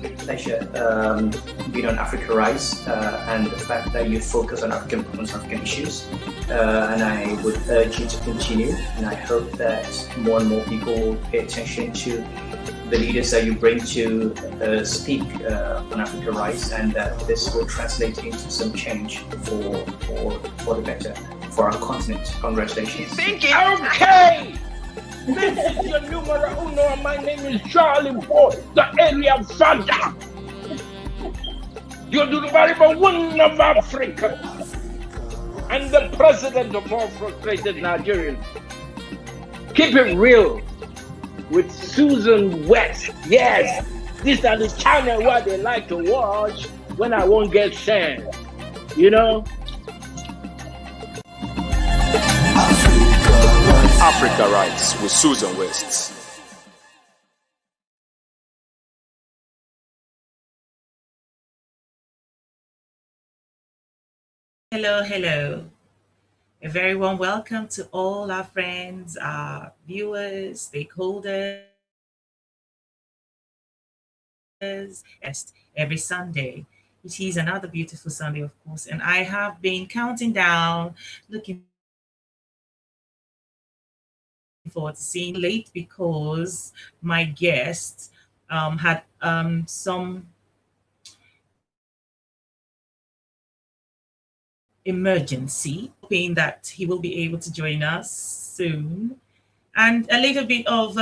pleasure being on Africa Rise and the fact that you focus on African issues. And I would urge you to continue. And I hope that more and more people will pay attention to the leaders that you bring to speak on Africa Rise, and that this will translate into some change for the better for our continent. Congratulations. Okay. This is your numero uno. My name is Charlie Boy, the area father. You're the very one of Africa and the president of all frustrated Nigerians. Keep it real with Susan West. Yes, these are the channel where they like to watch when I won't get sand. You know? Africa Rise with Susan West. Hello, hello. A very warm welcome to all our friends, our viewers, stakeholders. Every Sunday. It is another beautiful Sunday, of course, and I have been counting down, looking forward to seeing late because my guest had some emergency, hoping that he will be able to join us soon, and a little bit of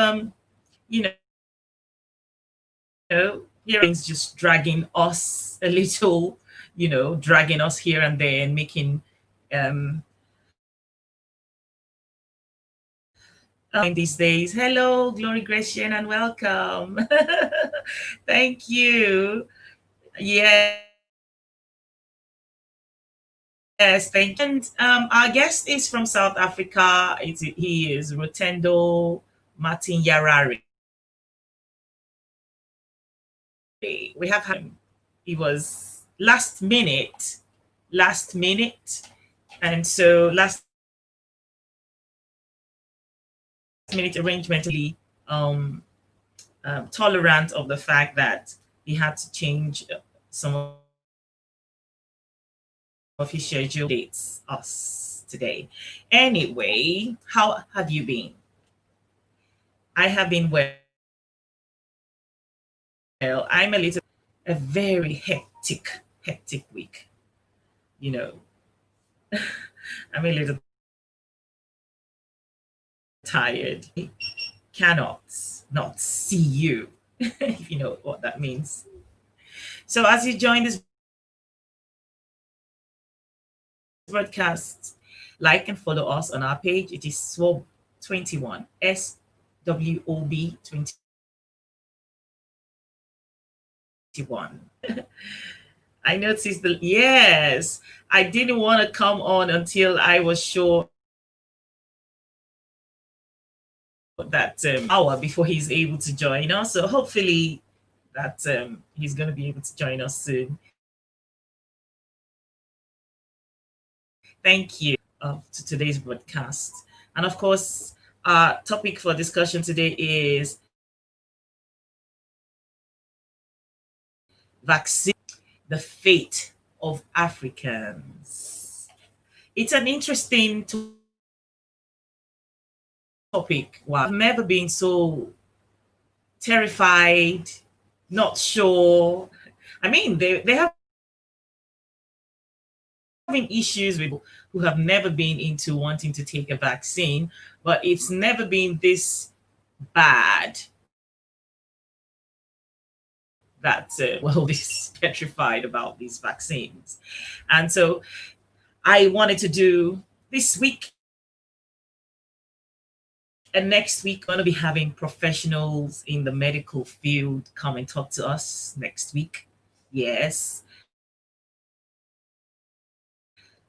hearings just dragging us a little, dragging us here and there and making these days. Hello, Glory Grecian, and welcome. Thank you. Yes, thank you. And our guest is from South Africa. He is Rutendo Matinyarare. We have him. He was last minute, and so last minute arrangement tolerant of the fact that he had to change some of his schedule dates us today. Anyway, how have you been? I have been well. I'm a very hectic week. I'm a little tired. I cannot not see you, if you know what that means. So as you join this broadcast, like and follow us on our page. It is SWOB21, SWOB21. I noticed yes, I didn't want to come on until I was sure that hour before he's able to join us. So hopefully that he's going to be able to join us soon. Thank you to today's broadcast. And of course, our topic for discussion today is vaccine, the fate of Africans. It's an interesting topic. Wow. I've never been so terrified, not sure. I mean, they have having issues with who have never been into wanting to take a vaccine, but it's never been this bad that world is petrified about these vaccines. And so I wanted to do this week and next week. Going to be having professionals in the medical field come and talk to us next week. Yes,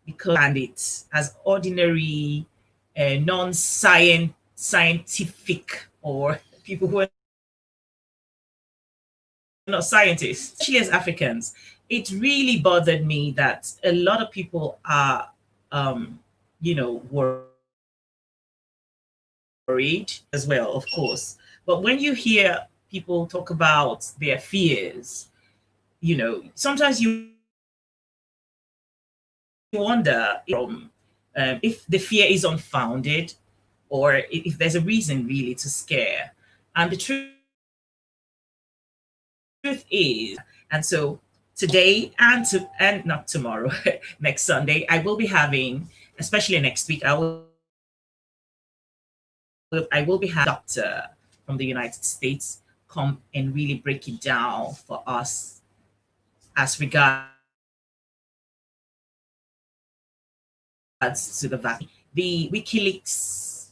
because and it as ordinary non-scientific or people who are not scientists, especially as Africans, it really bothered me that a lot of people are worried as well, of course. But when you hear people talk about their fears, sometimes you wonder if the fear is unfounded or if there's a reason really to scare. And the truth is, and so today and not tomorrow, next Sunday, I will be having, especially next week, I will be having a doctor from the United States come and really break it down for us as regards to the vaccine. The WikiLeaks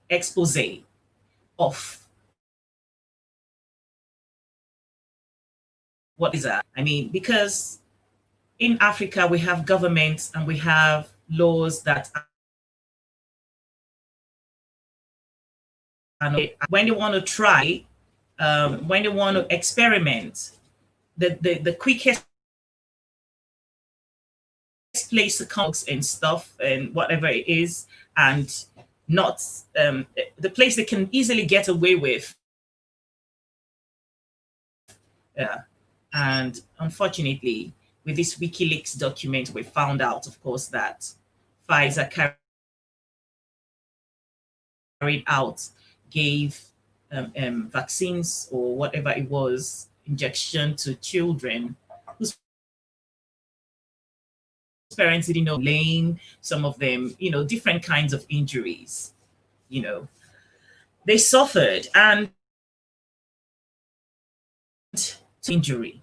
expose of what is that? I mean, because in Africa we have governments and we have laws that when they want to try, when they want to experiment, the quickest place to come and stuff and whatever it is, and not the place they can easily get away with. And unfortunately, with this WikiLeaks document, we found out, of course, that Pfizer carried out, gave vaccines or whatever it was, injection to children whose parents didn't know, lame, some of them, different kinds of injuries, they suffered. And injury,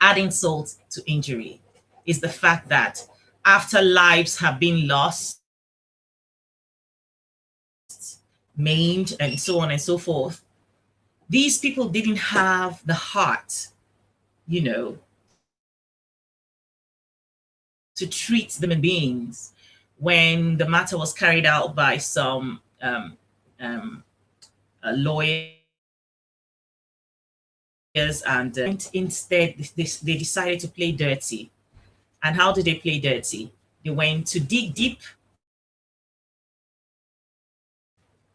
adding insult to injury, is the fact that after lives have been lost, maimed, and so on and so forth, these people didn't have the heart, to treat human beings when the matter was carried out by some lawyers. And instead they decided to play dirty. And how did they play dirty? They went to dig deep,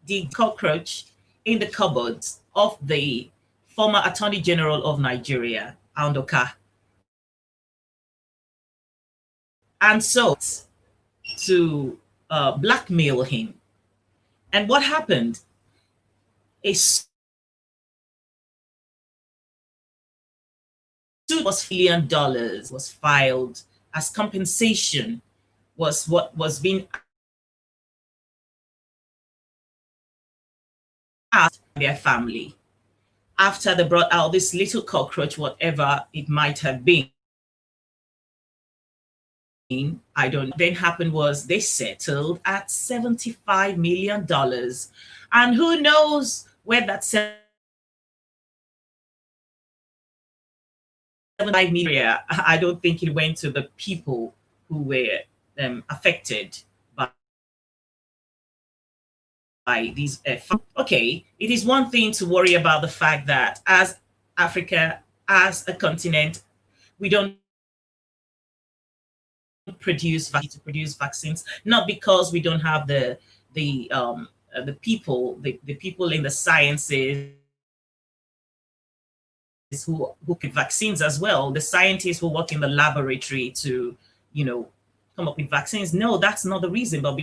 dig cockroach in the cupboards of the former Attorney General of Nigeria, Andoka, and so to blackmail him. And what happened? Was $1 million was filed as compensation, was what was being asked by their family after they brought out this little cockroach, whatever it might have been. I don't know. Then happened was they settled at $75 million, and who knows where that $75 million. I don't think it went to the people who were affected by these. Okay, it is one thing to worry about the fact that as Africa, as a continent, we don't produce vaccines, not because we don't have the people in the sciences who could vaccines as well, the scientists who work in the laboratory to come up with vaccines. No, that's not the reason, but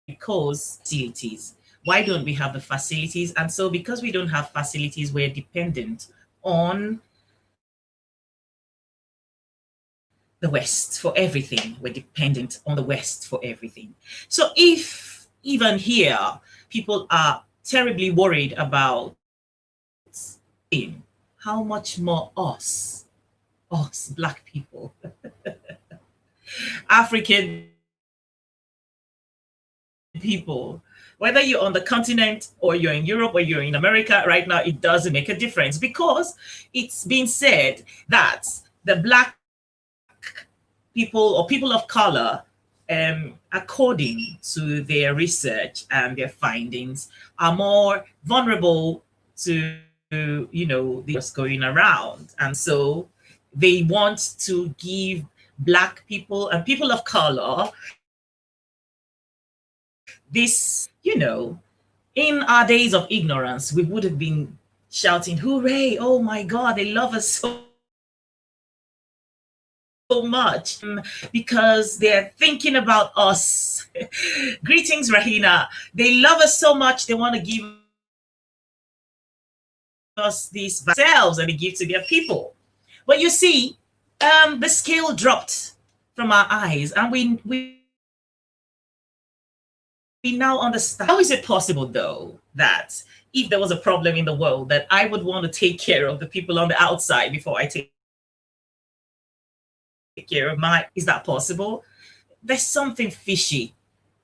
because facilities. Why don't we have the facilities? And so because we don't have facilities, we're dependent on the West for everything. We're dependent on the West for everything. So if even here people are terribly worried about him, how much more us Black people, African people, whether you're on the continent or you're in Europe or you're in America right now, it doesn't make a difference, because it's been said that the Black people or people of color, according to their research and their findings, are more vulnerable to what's going around. And so they want to give Black people and people of color this, In our days of ignorance, we would have been shouting, hooray, oh my God, they love us so much because they're thinking about us. Greetings, Rahina. They love us so much, they want to give us these themselves and they give to their people. But you see, the scale dropped from our eyes, and we now understand. How is it possible, though, that if there was a problem in the world, that I would want to take care of the people on the outside before I take care of my? Is that possible? There's something fishy.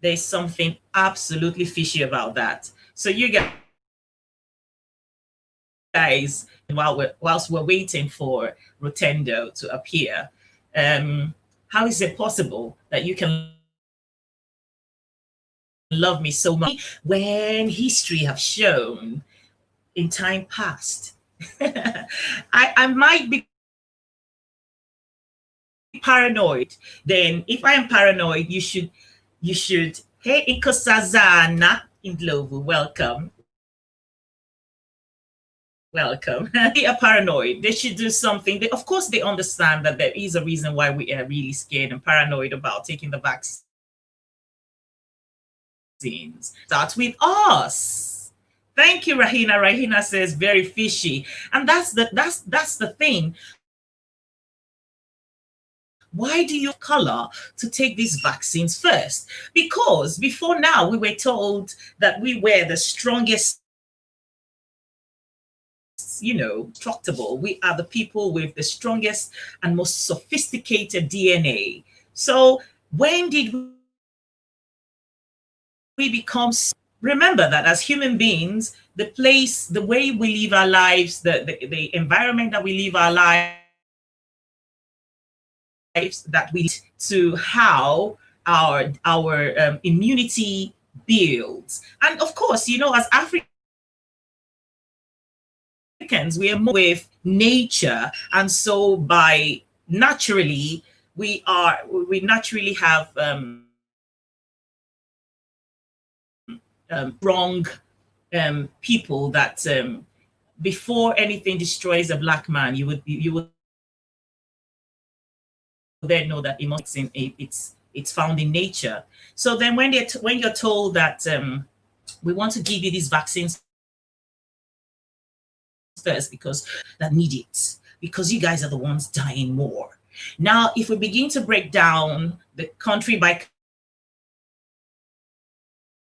There's something absolutely fishy about that. So you guys, whilst we're waiting for Rutendo to appear, how is it possible that you can love me so much when history have shown in time past? I might be paranoid. Then if I am paranoid, you should hey Ikosazana Indlovu, welcome. Welcome. They are paranoid. They should do something. Of course, they understand that there is a reason why we are really scared and paranoid about taking the vaccines. Start with us. Thank you, Rahina. Rahina says very fishy, and that's the thing. Why do you color to take these vaccines first? Because before now, we were told that we were the strongest, destructible. We are the people with the strongest and most sophisticated DNA. So when did we become? Remember that as human beings, the way we live our lives, the environment that we live our lives, that we to how our immunity builds. And of course, as Africans, we are more with nature, and so by naturally we naturally have strong people that before anything destroys a black man, you would then know that it's found in nature. So then when you're told that we want to give you these vaccines first because that need it, because you guys are the ones dying more. Now, if we begin to break down the country by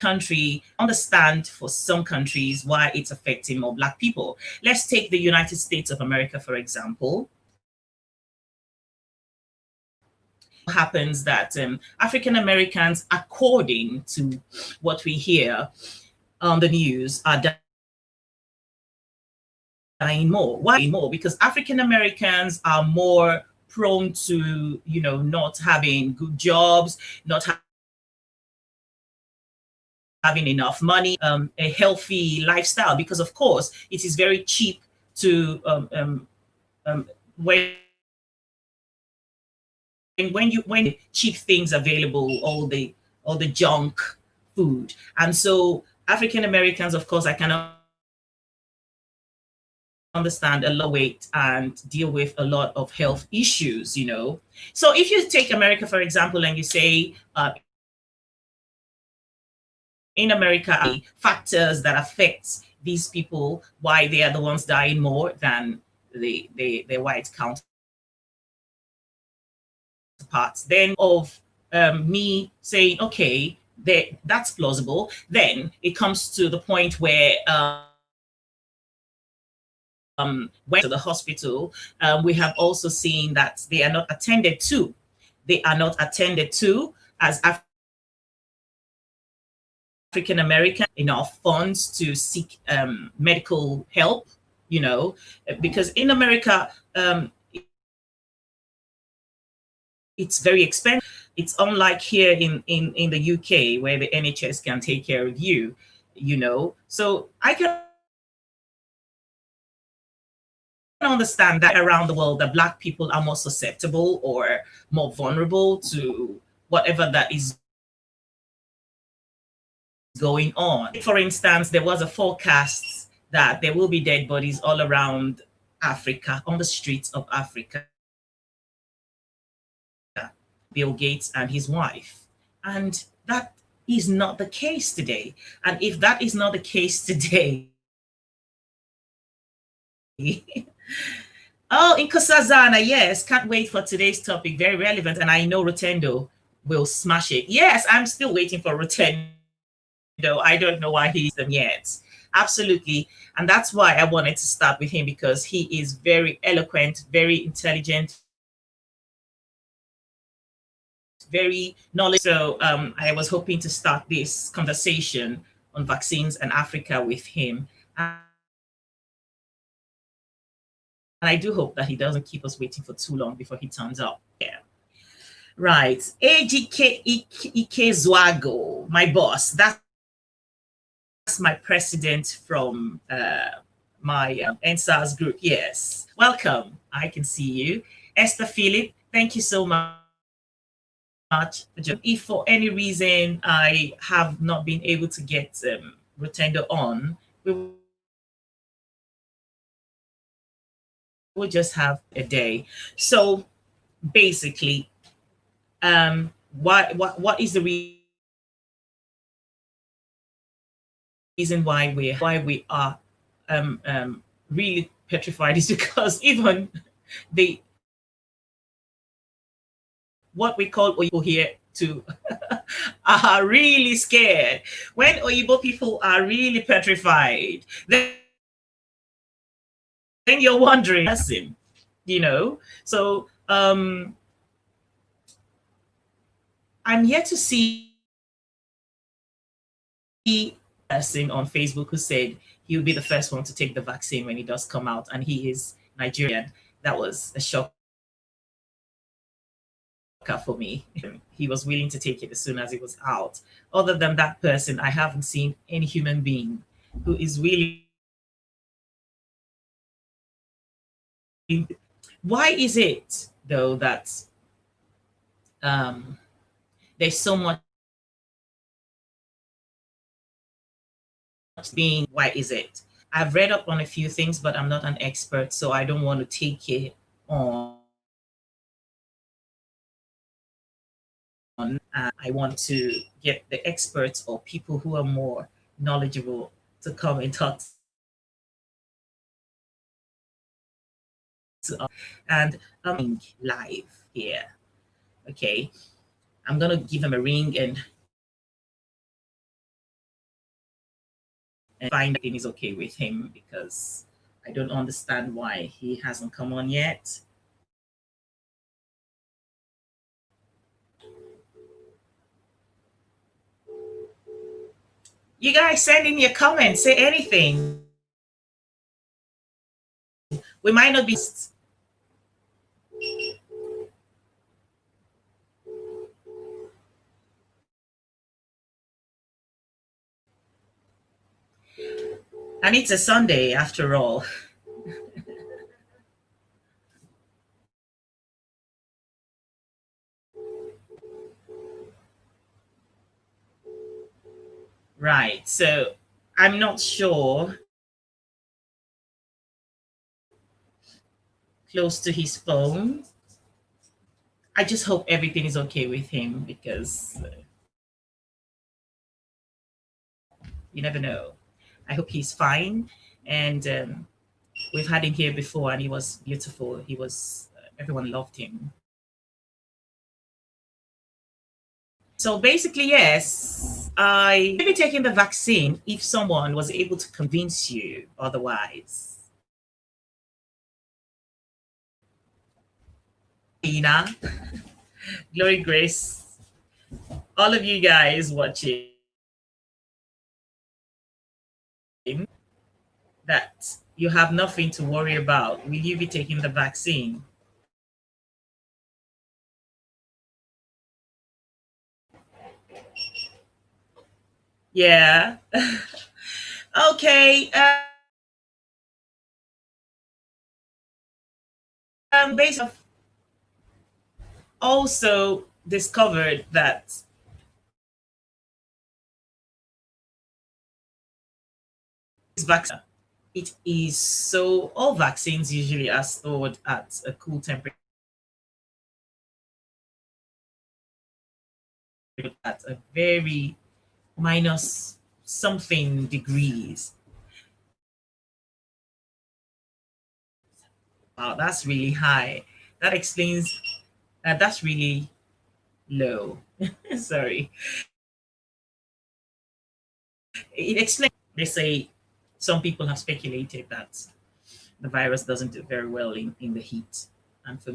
country, understand for some countries why it's affecting more black people. Let's take the United States of America, for example. Happens that African Americans, according to what we hear on the news, are dying more. Why more? Because African Americans are more prone to, not having good jobs, not having enough money, a healthy lifestyle. Because of course, it is very cheap to when cheap things available, all the junk food. And so African Americans, of course, I can understand a low weight and deal with a lot of health issues. So if you take America, for example, and you say in America, factors that affect these people, why they are the ones dying more than the white counterparts. Then of me saying, okay, that's plausible. Then it comes to the point where went to the hospital, we have also seen that they are not attended to. They are not attended to as African American, enough funds to seek medical help, because in America, it's very expensive. It's unlike here in the UK where the NHS can take care of you, So I can understand that around the world that black people are more susceptible or more vulnerable to whatever that is going on. For instance, there was a forecast that there will be dead bodies all around Africa, on the streets of Africa. Bill Gates and his wife. And that is not the case today. And if that is not the case today, oh, in Nkosazana, yes, can't wait for today's topic. Very relevant. And I know Rutendo will smash it. Yes, I'm still waiting for Rutendo. I don't know why he's them yet. Absolutely. And that's why I wanted to start with him, because he is very eloquent, very intelligent, very knowledgeable. So I was hoping to start this conversation on vaccines and Africa with him. And I do hope that he doesn't keep us waiting for too long before he turns up. Yeah. Right. AGK Zwago, my boss. That's my president from my NSAS group. Yes. Welcome. I can see you. Esther Philip, thank you so much. If for any reason I have not been able to get Rutendo on, we will just have a day. So basically, what is the reason why we are really petrified is because even the what we call Oyibo here to are really scared. When Oyibo people are really petrified, then you're wondering, you know. So I'm yet to see a person on Facebook who said he'll be the first one to take the vaccine when it does come out, and he is Nigerian. That was a shock for me. He was willing to take it as soon as it was out. Other than that person, I haven't seen any human being who is willing. Why is it though that there's so much being? Why is it? I've read up on a few things, but I'm not an expert, so I don't want to take it on. I want to get the experts or people who are more knowledgeable to come and talk to us. And live here. Okay, I'm gonna give him a ring and find if is okay with him, because I don't understand why he hasn't come on yet. You guys send in your comments, say anything. We might not be. And it's a Sunday after all. Right. So I'm not sure. Close to his phone. I just hope everything is okay with him, because you never know. I hope he's fine. And we've had him here before, and he was beautiful. He was, everyone loved him. So basically, yes, I will be taking the vaccine if someone was able to convince you otherwise. Ina, Glory Grace, all of you guys watching, that you have nothing to worry about. Will you be taking the vaccine? Yeah. Okay. Based off, also discovered that vaccine. It is so all vaccines usually are stored at a cool temperature at a very minus something degrees. Wow, that's really high. That explains that's really low. Sorry. It explains they say some people have speculated that the virus doesn't do very well in the heat. And for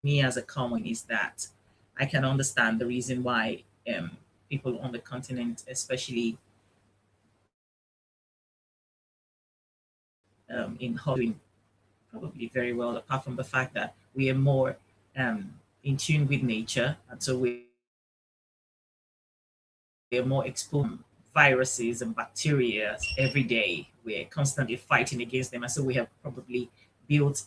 me as a common is that I can understand the reason why people on the continent, especially in hot, doing probably very well, apart from the fact that we are more in tune with nature, and so we're more exposed to viruses and bacteria every day. We're constantly fighting against them, and so we have probably built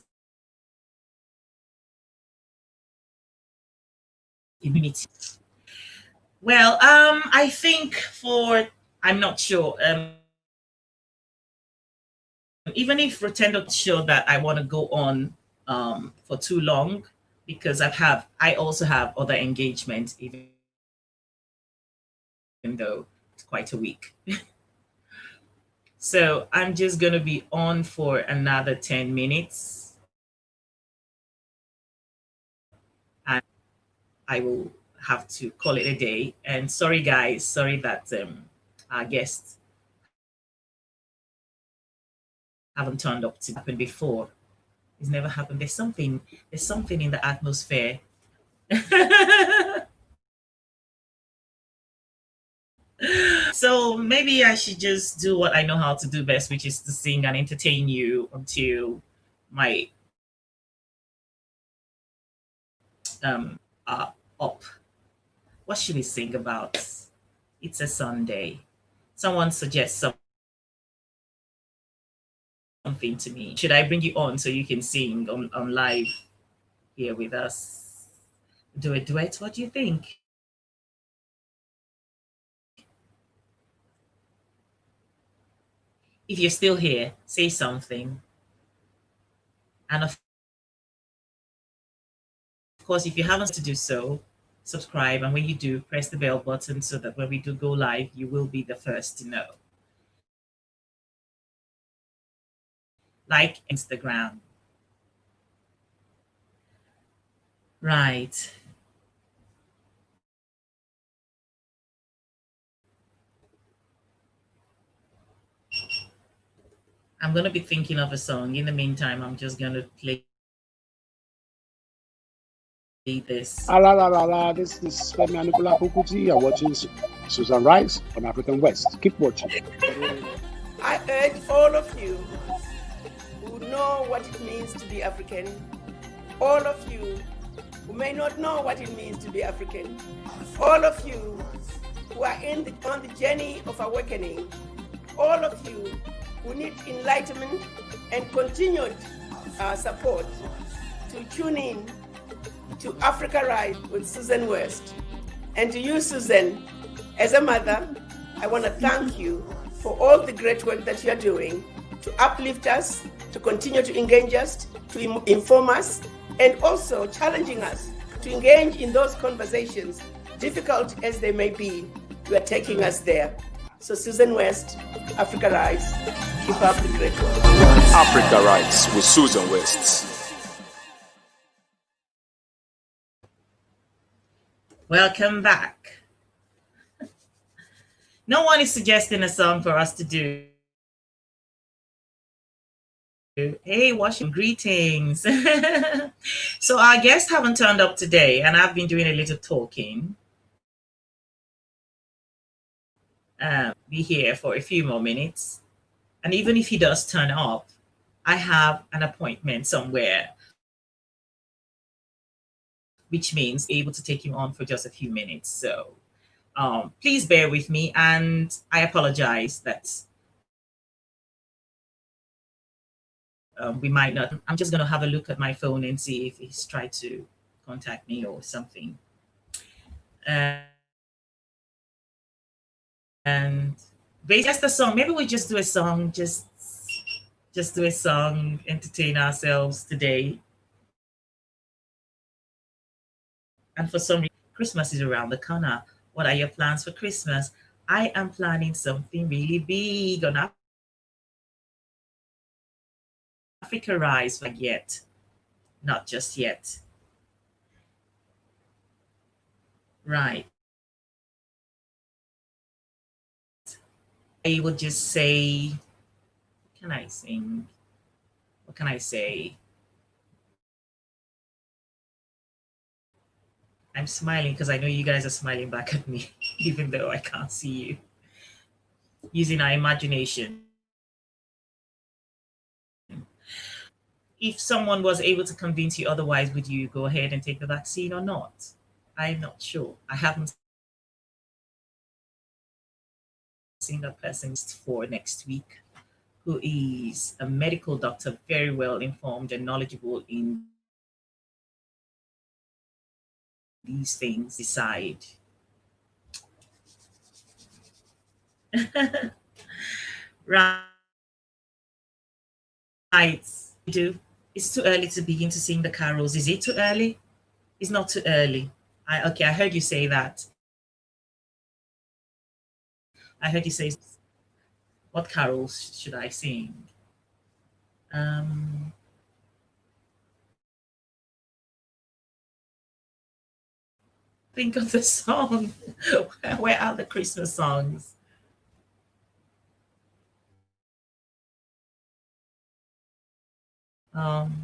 immunity. Well, I think for I'm not sure. Even if Rutendo sure that I want to go on for too long because I also have other engagements, even though it's quite a week. So I'm just gonna be on for another 10 minutes. And I will have to call it a day. And sorry guys, sorry that our guests haven't turned up to happen before. It's never happened. There's something in the atmosphere. So maybe I should just do what I know how to do best, which is to sing and entertain you until my are up. What should we sing about? It's a Sunday. Someone suggests something to me. Should I bring you on so you can sing on live here with us? Do a duet? What do you think? If you're still here, say something. And of course, if you haven't to do so, subscribe. And when you do, press the bell button so that when we do go live, you will be the first to know. Like Instagram. Right. I'm going to be thinking of a song. In the meantime, I'm just going to play this. La la la la. This is Femi Anikula Kukuti. You're watching Susan Rice on African West. Keep watching. I urge all of you who know what it means to be African, all of you who may not know what it means to be African, all of you who are on the journey of awakening, all of you who need enlightenment and continued support to tune in to Africa Rise with Susan West. And to you, Susan, as a mother, I want to thank you for all the great work that you are doing to uplift us, to continue to engage us, to inform us, and also challenging us to engage in those conversations, difficult as they may be. You are taking us there. So Susan West, Africa Rise, keep up the great work. Africa Rise with Susan West. Welcome back. No one is suggesting a song for us to do. Hey, Washington, greetings. So our guests haven't turned up today, and I've been doing a little talking. Be here for a few more minutes. And even if he does turn up, I have an appointment somewhere, which means able to take him on for just a few minutes. So please bear with me, and I apologize that we might not. I'm just going to have a look at my phone and see if he's tried to contact me or something. And Just a song. Maybe we just do a song. Just do a song. Entertain ourselves today. And for some reason, Christmas is around the corner. What are your plans for Christmas? I am planning something really big on Africa Rise, but yet, not just yet. Right. I would just say, what can I sing? What can I say? I'm smiling because I know you guys are smiling back at me, even though I can't see you. Using our imagination. If someone was able to convince you otherwise, would you go ahead and take the vaccine or not? I'm not sure. I haven't seen that person for next week, who is a medical doctor, very well informed and knowledgeable in these things, decide. Right. You do. It's too early to begin to sing the carols. Is it too early? It's not too early. Okay, I heard you say that. I heard you say, what carols should I sing? Um, think of the song. Where are the Christmas songs?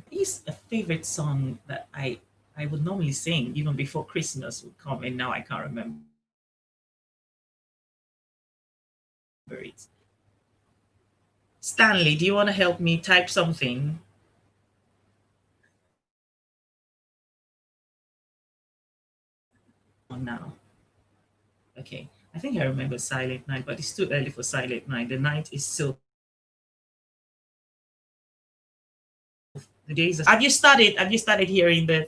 Is a favorite song that I would normally sing even before Christmas would come, and now I can't remember it. Stanley, do you want to help me type something? Oh, now. Okay. I think I remember Silent Night, but it's too early for Silent Night. The night is still the days. Have you started? Have you started hearing the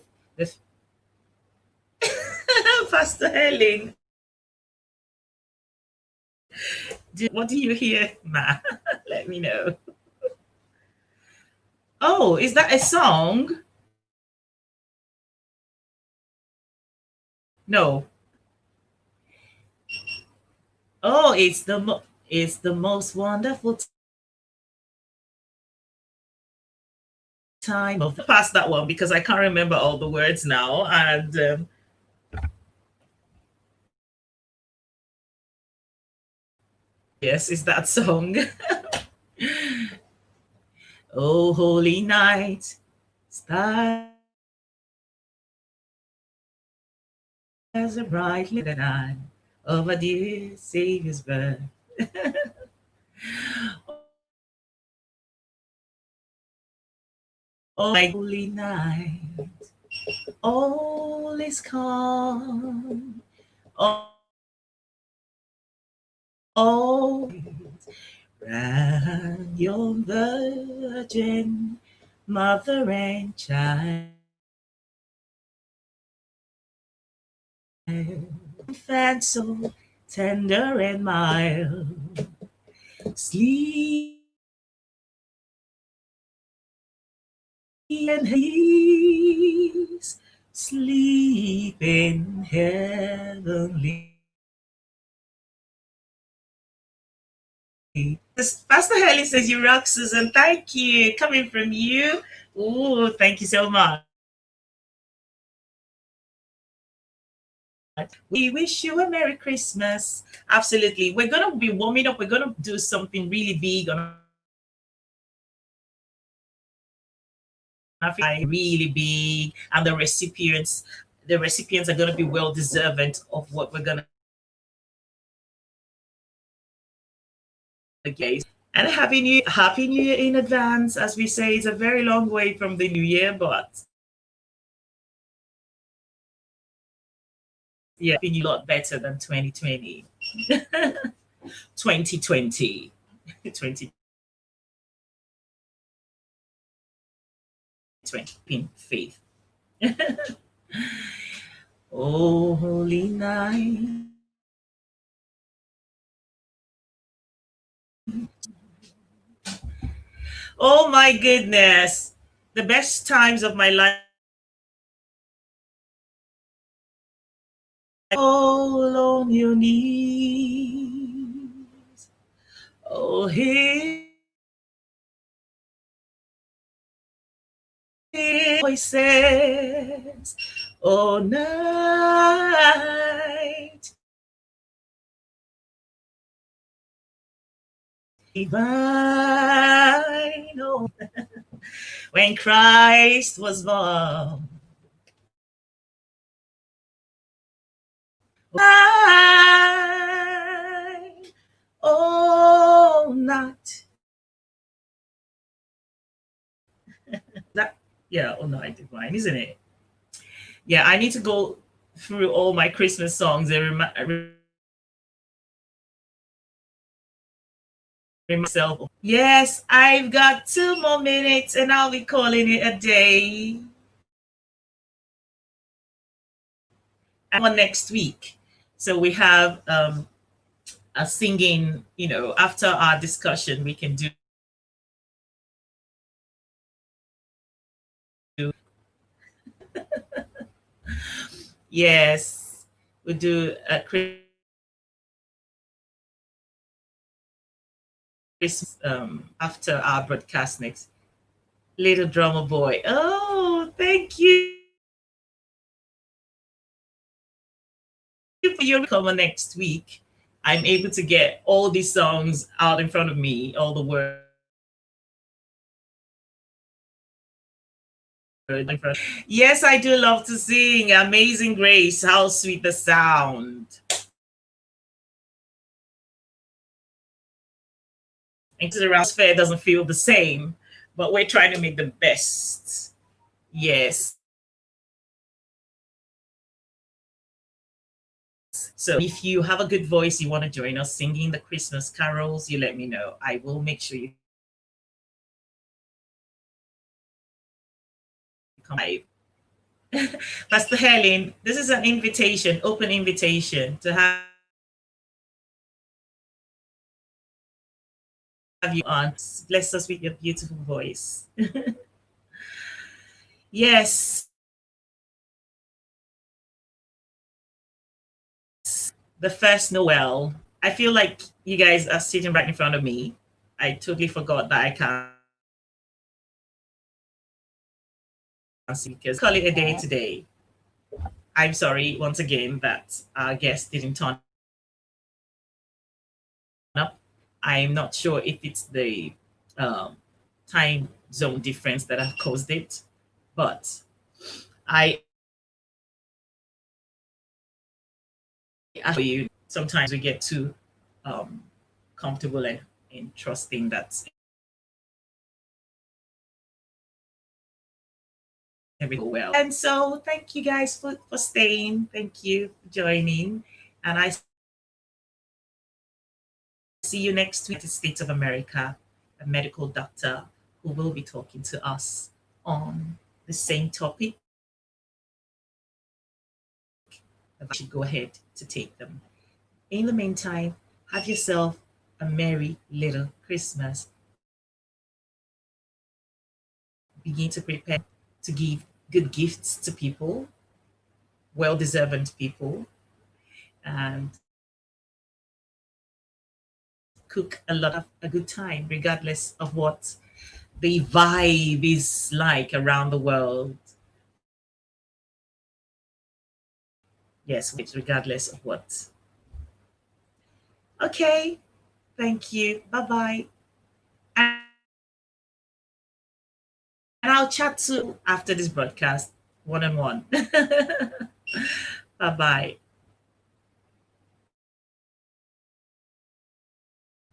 Pastor Helen? What do you hear, Ma? Let me know. Oh, is that a song? No. Oh, it's the most wonderful time of the past that one because I can't remember all the words now. And yes, it's that song. Oh, holy night, stars are brightly the night of a dear Savior's birth. Oh, my holy night, all is calm. All round your virgin mother and child. And so tender and mild, sleep and peace, sleep in heavenly. Pastor Helen says you rock, Susan. Thank you. Coming from you. Oh, thank you so much. We wish you a Merry Christmas. Absolutely. We're going to be warming up. We're going to do something really big on Africa, really big, and the recipients are going to be well deserving of what we're going to get. And happy new year in advance. As we say, it's a very long way from the new year, but yeah, been a lot better than 2020. 2020. 2020 in faith. Oh, holy night. Oh my goodness. The best times of my life. All on your knees. Oh, hear voices all night. Divine, oh, when Christ was born. I, oh, not that, yeah, oh, night divine, isn't it? Yeah, I need to go through all my Christmas songs and remind myself. Yes, I've got 2 more minutes and I'll be calling it a day. And one next week. So we have a singing, after our discussion, we can do. Yes, we do a Christmas after our broadcast next. Little drummer boy. Oh, thank you for your cover next week. I'm able to get all these songs out in front of me, all the words. Yes, I do love to sing. Amazing Grace, how sweet the sound. And the round fair doesn't feel the same, but we're trying to make the best. Yes. So if you have a good voice, you want to join us singing the Christmas carols, you let me know. I will make sure you come live. Pastor Helen, this is an invitation, open invitation to have you on. Bless us with your beautiful voice. Yes. The first Noel. I feel like you guys are sitting right in front of me. I totally forgot that I can't see because call it a day today. I'm sorry once again that our guest didn't turn up. I'm not sure if it's the time zone difference that have caused it, but I assure you sometimes we get too comfortable and in trusting that everything will well. And so thank you guys for staying. Thank you for joining. And I see you next week in the States of America, a medical doctor who will be talking to us on the same topic. I should go ahead to take them. In the meantime, have yourself a merry little Christmas. Begin to prepare to give good gifts to people, well deserving people, and cook a lot of a good time, regardless of what the vibe is like around the world. Yes, it's regardless of what. Okay, thank you. Bye bye. And I'll chat to you after this broadcast one on one. Bye bye.